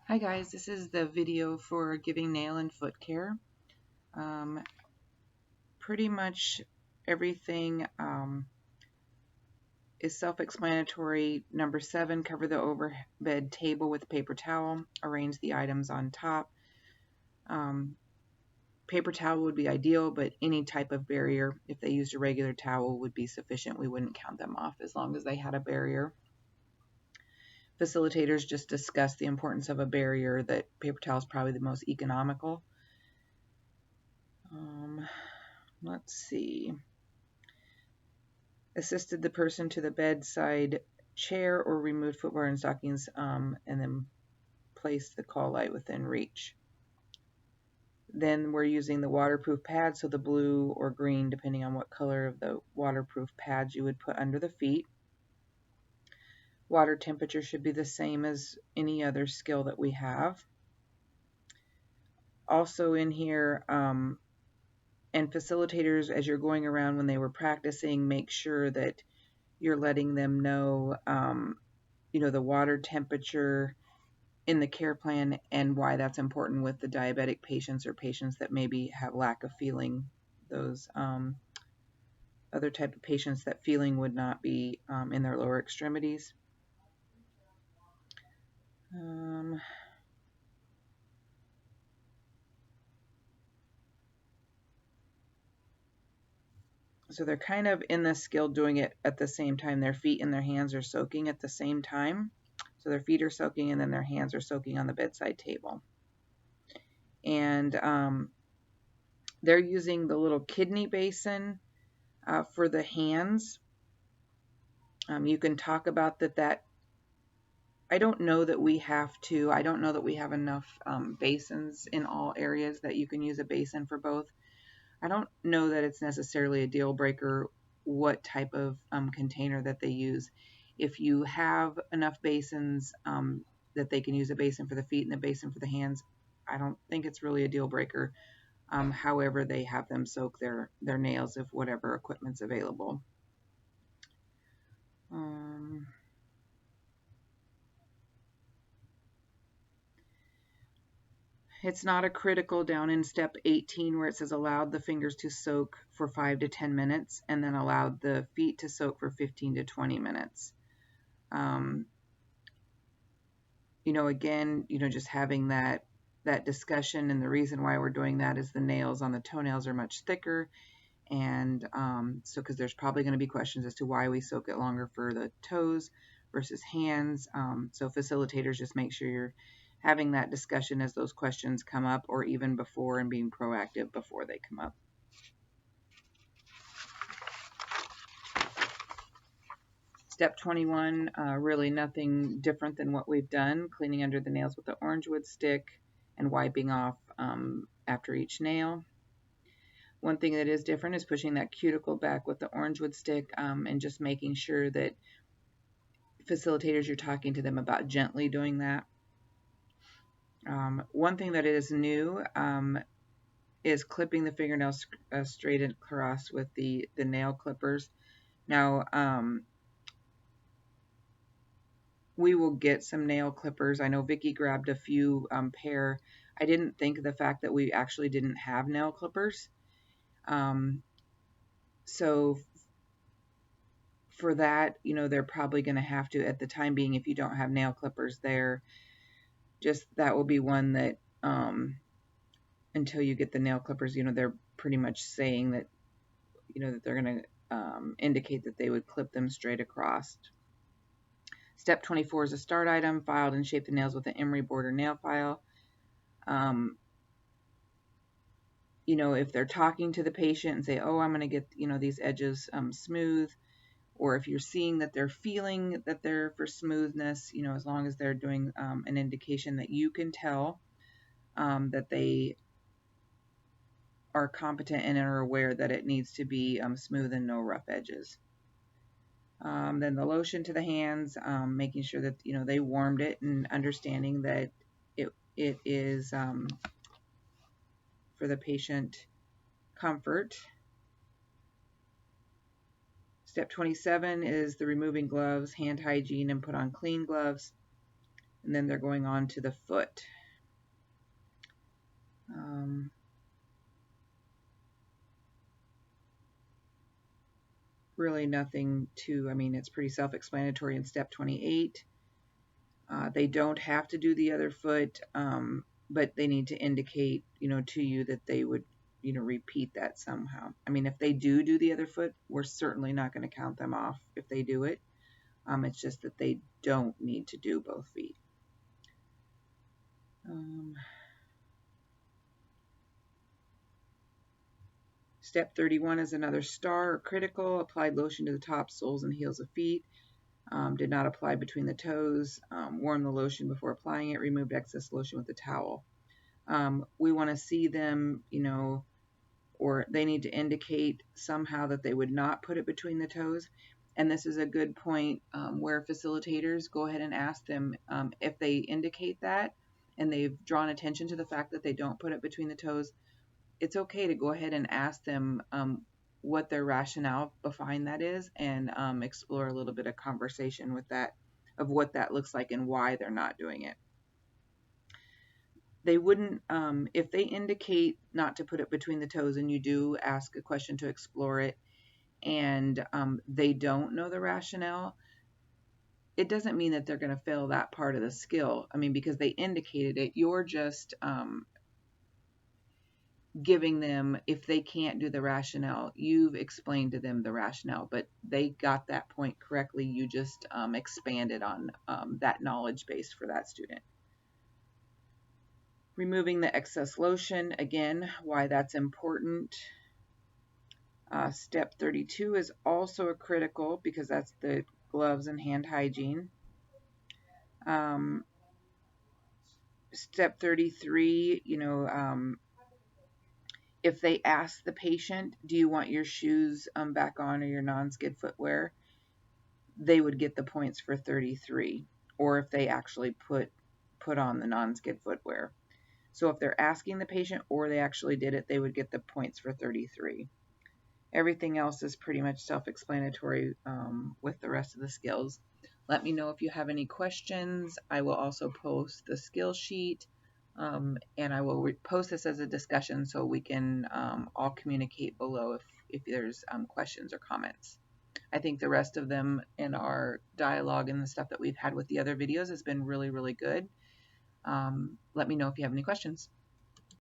Hi guys, this is the video for giving nail and foot care. Um, Pretty much everything is self-explanatory. Number 7, cover the overbed table with a paper towel. Arrange the items on top. Um, Paper towel would be ideal, but any type of barrier, if they used a regular towel, would be sufficient. We wouldn't count them off as long as they had a barrier. Facilitators just discussed the importance of a barrier, that paper towel is probably the most economical. Let's see. Assisted the person to the bedside chair or removed footwear and stockings, and then placed the call light within reach. Then we're using the waterproof pads, so the blue or green, depending on what color of the waterproof pads you would put under the feet. Water temperature should be the same as any other skill that we have. Also in here, and facilitators, as you're going around when they were practicing, make sure that you're letting them know, the water temperature in the care plan and why that's important with the diabetic patients or patients that maybe have lack of feeling. Those other type of patients that feeling would not be in their lower extremities. So they're kind of in this skill doing it at the same time. Their feet and their hands are soaking at the same time. So their feet are soaking and then their hands are soaking on the bedside table. And they're using the little kidney basin for the hands. You can talk about that. I don't know that we have to. I don't know that we have enough basins in all areas that you can use a basin for both. I don't know that it's necessarily a deal breaker what type of container that they use. If you have enough basins that they can use a basin for the feet and a basin for the hands, I don't think it's really a deal breaker. However, they have them soak their nails if whatever equipment's available. It's not a critical down in step 18 where it says allowed the fingers to soak for 5 to 10 minutes and then allowed the feet to soak for 15 to 20 minutes. Again, just having that discussion, and the reason why we're doing that is the nails on the toenails are much thicker, and so because there's probably going to be questions as to why we soak it longer for the toes versus hands. So facilitators, just make sure you're having that discussion as those questions come up, or even before, and being proactive before they come up. Step 21, really nothing different than what we've done. Cleaning under the nails with the orange wood stick and wiping off after each nail. One thing that is different is pushing that cuticle back with the orange wood stick, and just making sure that facilitators, you're talking to them about gently doing that. One thing that is new is clipping the fingernails straight across with the nail clippers. Now, we will get some nail clippers. I know Vicki grabbed a few pair. I didn't think of the fact that we actually didn't have nail clippers. So for that, they're probably going to have to, at the time being, if you don't have nail clippers there, just that will be one that until you get the nail clippers, they're pretty much saying that, that they're going to indicate that they would clip them straight across. Step 24 is a start item, filed and shape the nails with an emery board or nail file. If they're talking to the patient and say, oh, I'm going to get, these edges smooth, or if you're seeing that they're feeling that they're for smoothness, as long as they're doing an indication that you can tell that they are competent and are aware that it needs to be smooth and no rough edges. Then the lotion to the hands, making sure that they warmed it and understanding that it is for the patient comfort. Step 27 is the removing gloves, hand hygiene, and put on clean gloves. And then they're going on to the foot. Really nothing to, I mean, it's pretty self-explanatory in step 28. They don't have to do the other foot, but they need to indicate, to you that they would, repeat that somehow. I mean, if they do the other foot, we're certainly not going to count them off if they do it. It's just that they don't need to do both feet. Step 31 is another star or critical. Applied lotion to the top, soles, and heels of feet. Did not apply between the toes. Warm the lotion before applying it. Removed excess lotion with a towel. We want to see them, or they need to indicate somehow that they would not put it between the toes. And this is a good point where facilitators go ahead and ask them if they indicate that and they've drawn attention to the fact that they don't put it between the toes. It's okay to go ahead and ask them what their rationale behind that is, and explore a little bit of conversation with that, of what that looks like and why they're not doing it. They wouldn't, if they indicate not to put it between the toes and you do ask a question to explore it and they don't know the rationale, it doesn't mean that they're going to fail that part of the skill. I mean, because they indicated it, you're just giving them, if they can't do the rationale, you've explained to them the rationale, but they got that point correctly. You just expanded on that knowledge base for that student. Removing the excess lotion, again, why that's important. Step 32 is also a critical because that's the gloves and hand hygiene. Step 33, if they ask the patient, do you want your shoes back on or your non-skid footwear, they would get the points for 33, or if they actually put on the non-skid footwear. So if they're asking the patient or they actually did it, they would get the points for 33. Everything else is pretty much self-explanatory with the rest of the skills. Let me know if you have any questions. I will also post the skill sheet, and I will post this as a discussion so we can all communicate below if there's questions or comments. I think the rest of them in our dialogue and the stuff that we've had with the other videos has been really, really good. Let me know if you have any questions.